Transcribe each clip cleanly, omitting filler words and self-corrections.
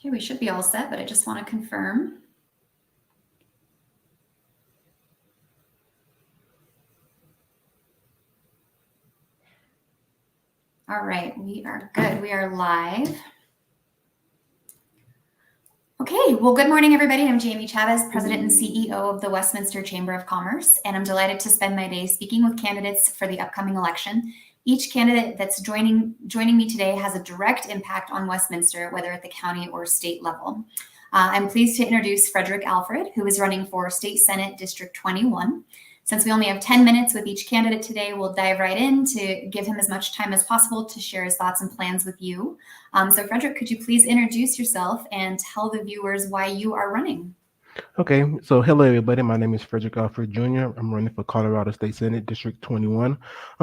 Okay, we should be all set, but I just want to confirm. All right, we are good. We are live. Okay, well, good morning, everybody. I'm Jamie Chavez, President and CEO of the Westminster Chamber of Commerce, and I'm delighted to spend my day speaking with candidates for the upcoming election. Each candidate that's joining me today has a direct impact on Westminster, whether at the county or state level. I'm pleased to introduce Frederic Alfred, who is running for State Senate District 21. Since we only have 10 minutes with each candidate today, we'll dive right in to give him as much time as possible to share his thoughts and plans with you. So Frederic, could you please introduce yourself and tell the viewers why you are running? Okay, so hello everybody. My name is Frederic Alfred Jr. I'm running for Colorado State Senate District 21.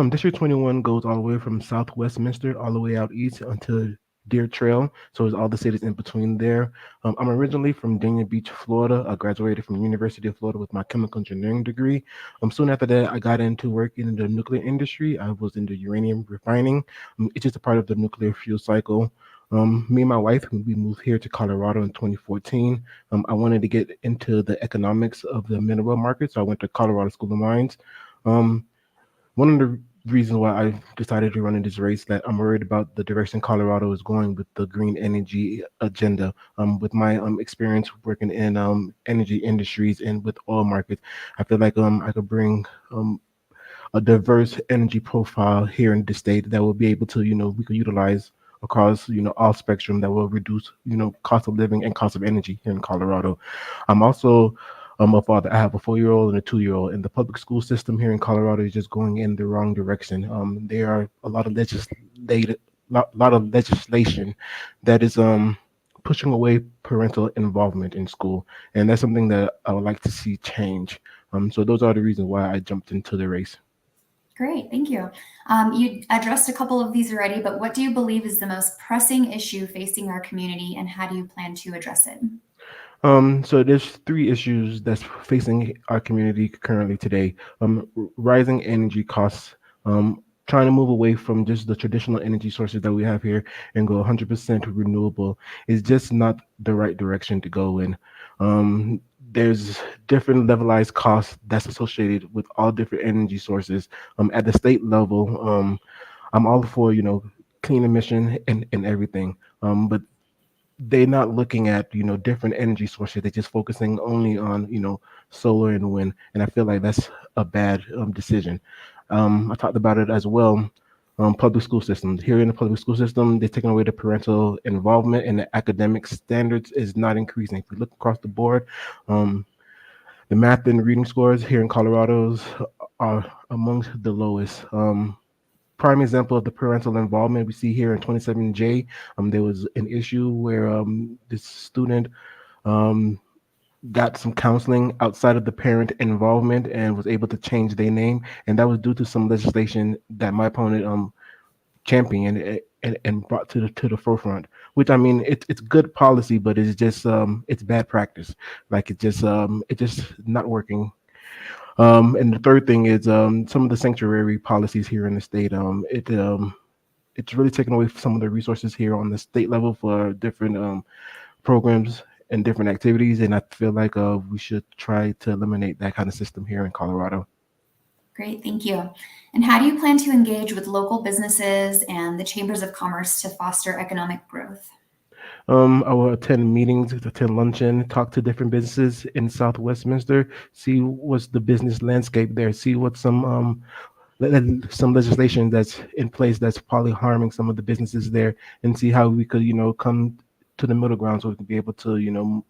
District 21 goes all the way from South Westminster all the way out east until Deer Trail. So it's all the cities in between there. I'm originally from Dania Beach, Florida. I graduated from University of Florida with my chemical engineering degree. Soon after that, I got into working in the nuclear industry. I was in the uranium refining. It's just a part of the nuclear fuel cycle. Me and my wife, we moved here to Colorado in 2014. I wanted to get into the economics of the mineral market, so I went to Colorado School of Mines. Um, One of the reasons why I decided to run in this race that I'm worried about the direction Colorado is going with the green energy agenda. With my experience working in energy industries and with oil markets, I feel like I could bring a diverse energy profile here in the state that will be able to, we could utilize across, all spectrum that will reduce, cost of living and cost of energy here in Colorado. I'm also a father. I have a 4-year-old and a 2-year-old, and the public school system here in Colorado is just going in the wrong direction. There are a lot of legislation that is pushing away parental involvement in school, and that's something that I would like to see change. So those are the reasons why I jumped into the race. Great, thank you. You addressed a couple of these already, but what do you believe is the most pressing issue facing our community, and how do you plan to address it? So there's 3 issues that's facing our community currently today. Rising energy costs, trying to move away from just the traditional energy sources that we have here and go 100% renewable is just not the right direction to go in. There's different levelized costs that's associated with all different energy sources. At the state level, I'm all for, clean emission and everything. But they're not looking at different energy sources. They're just focusing only on solar and wind, and I feel like that's a bad decision. I talked about it as well. Public school systems here in the public school system, they're taking away the parental involvement, and the academic standards is not increasing. If we look across the board, um, the math and reading scores here in Colorado's are amongst the lowest. Prime example of the parental involvement we see here in 27J. There was an issue where this student um, got some counseling outside of the parent involvement and was able to change their name, and that was due to some legislation that my opponent championed and brought to the forefront. Which, I mean, it's good policy, but it's just it's bad practice. Like it just not working. And the third thing is some of the sanctuary policies here in the state. It's really taken away some of the resources here on the state level for different programs and different activities, and I feel like we should try to eliminate that kind of system here in Colorado. Great, thank you. And how do you plan to engage with local businesses and the chambers of commerce to foster economic growth? I will attend meetings, attend luncheon, talk to different businesses in South Westminster, see what's the business landscape there, see what some legislation that's in place that's probably harming some of the businesses there, and see how we could, come to the middle ground so we can be able to,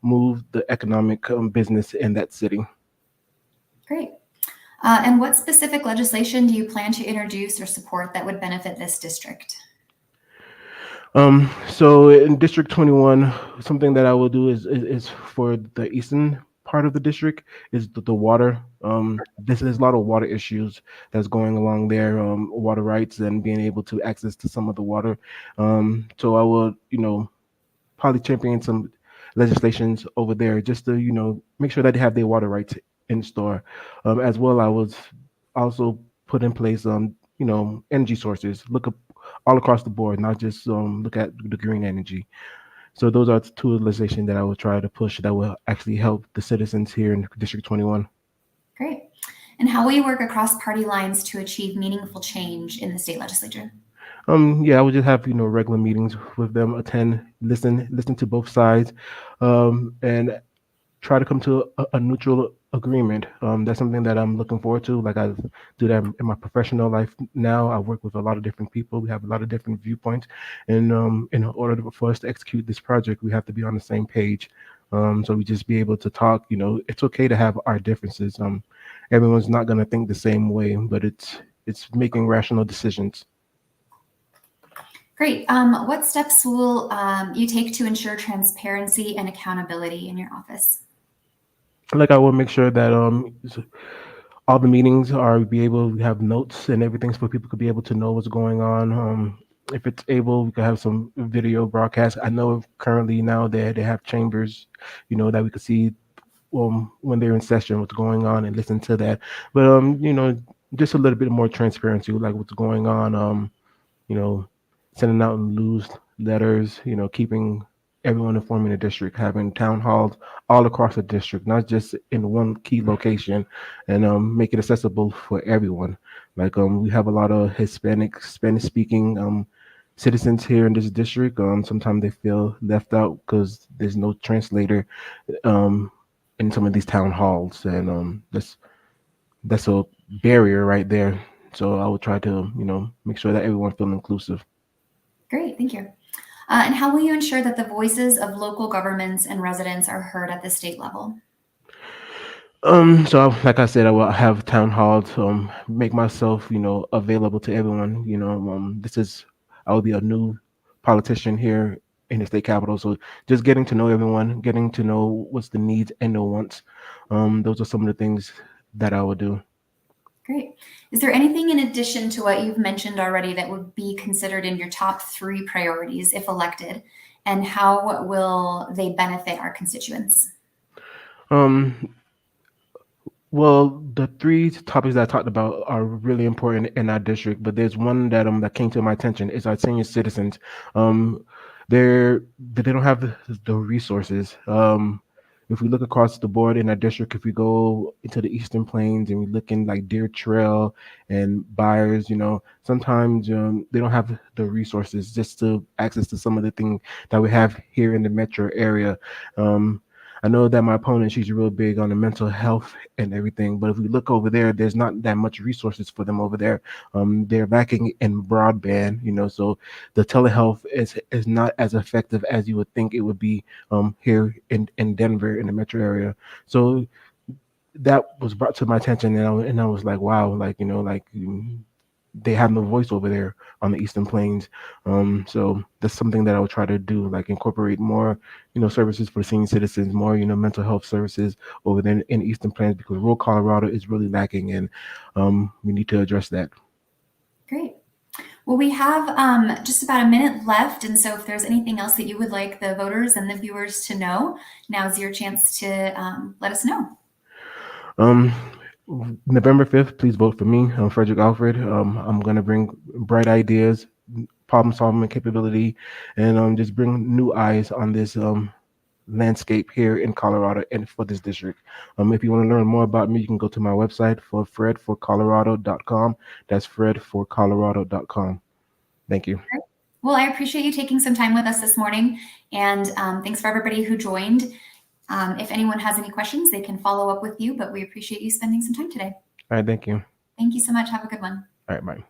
move the economic business in that city. Great. And what specific legislation do you plan to introduce or support that would benefit this district? So in District 21, something that I will do is for the eastern part of the district is the water. This is a lot of water issues that's going along there, water rights and being able to access to some of the water. So I will, probably champion some legislations over there just to, make sure that they have their water rights in store. As well, I was also put in place, energy sources. Look up all across the board, not just look at the green energy. So those are two legislation that I will try to push that will actually help the citizens here in District 21. Great. And how will you work across party lines to achieve meaningful change in the state legislature? Yeah, I would just have regular meetings with them, attend, listen to both sides, and try to come to a neutral agreement. That's something that I'm looking forward to. Like I do that in my professional life now. I work with a lot of different people. We have a lot of different viewpoints, and in order for us to execute this project, we have to be on the same page. So we just be able to talk. It's okay to have our differences. Everyone's not going to think the same way, but it's making rational decisions. Great. What steps will you take to ensure transparency and accountability in your office? Like I will make sure that all the meetings are be able to have notes and everything so people could be able to know what's going on. If it's able, we could have some video broadcast. I know currently now they have chambers, that we could see when they're in session what's going on and listen to that. But just a little bit more transparency, like what's going on. You know, Sending out news letters, keeping everyone informed in the district, having town halls all across the district, not just in one key location, and make it accessible for everyone. Like we have a lot of Spanish speaking citizens here in this district. Sometimes they feel left out because there's no translator um, in some of these town halls, and that's a barrier right there. So I would try to, make sure that everyone feels inclusive. Great, thank you. And how will you ensure that the voices of local governments and residents are heard at the state level? Like I said, I will have town halls, make myself, available to everyone. I will be a new politician here in the state capitol. So just getting to know everyone, getting to know what's the needs and the wants. Those are some of the things that I would do. Great. Is there anything in addition to what you've mentioned already that would be considered in your top 3 priorities if elected? And how will they benefit our constituents? Um, Well, the three topics that I talked about are really important in our district, but there's one that came to my attention is our senior citizens. Um, they don't have the resources. If we look across the board in our district, if we go into the Eastern Plains and we look in like Deer Trail and Byers, sometimes they don't have the resources just to access to some of the things that we have here in the metro area. Um, I know that my opponent, she's real big on the mental health and everything, but if we look over there, there's not that much resources for them over there. They're lacking in broadband, so the telehealth is not as effective as you would think it would be here in Denver in the metro area. So that was brought to my attention, and I was like, wow, like they have no voice over there on the Eastern Plains. So that's something that I would try to do, like incorporate more, services for senior citizens, more, mental health services over there in the Eastern Plains because rural Colorado is really lacking, and we need to address that. Great. Well, we have just about a minute left. And so if there's anything else that you would like the voters and the viewers to know, now's your chance to let us know. Um, November 5th, please vote for me. I'm Frederic Alfred. I'm going to bring bright ideas, problem solving capability, and just bring new eyes on this landscape here in Colorado and for this district. If you want to learn more about me, you can go to my website for fredforcolorado.com. That's fredforcolorado.com. Thank you. Well, I appreciate you taking some time with us this morning, and thanks for everybody who joined. If anyone has any questions, they can follow up with you, but we appreciate you spending some time today. All right, thank you. Thank you so much. Have a good one. All right, bye.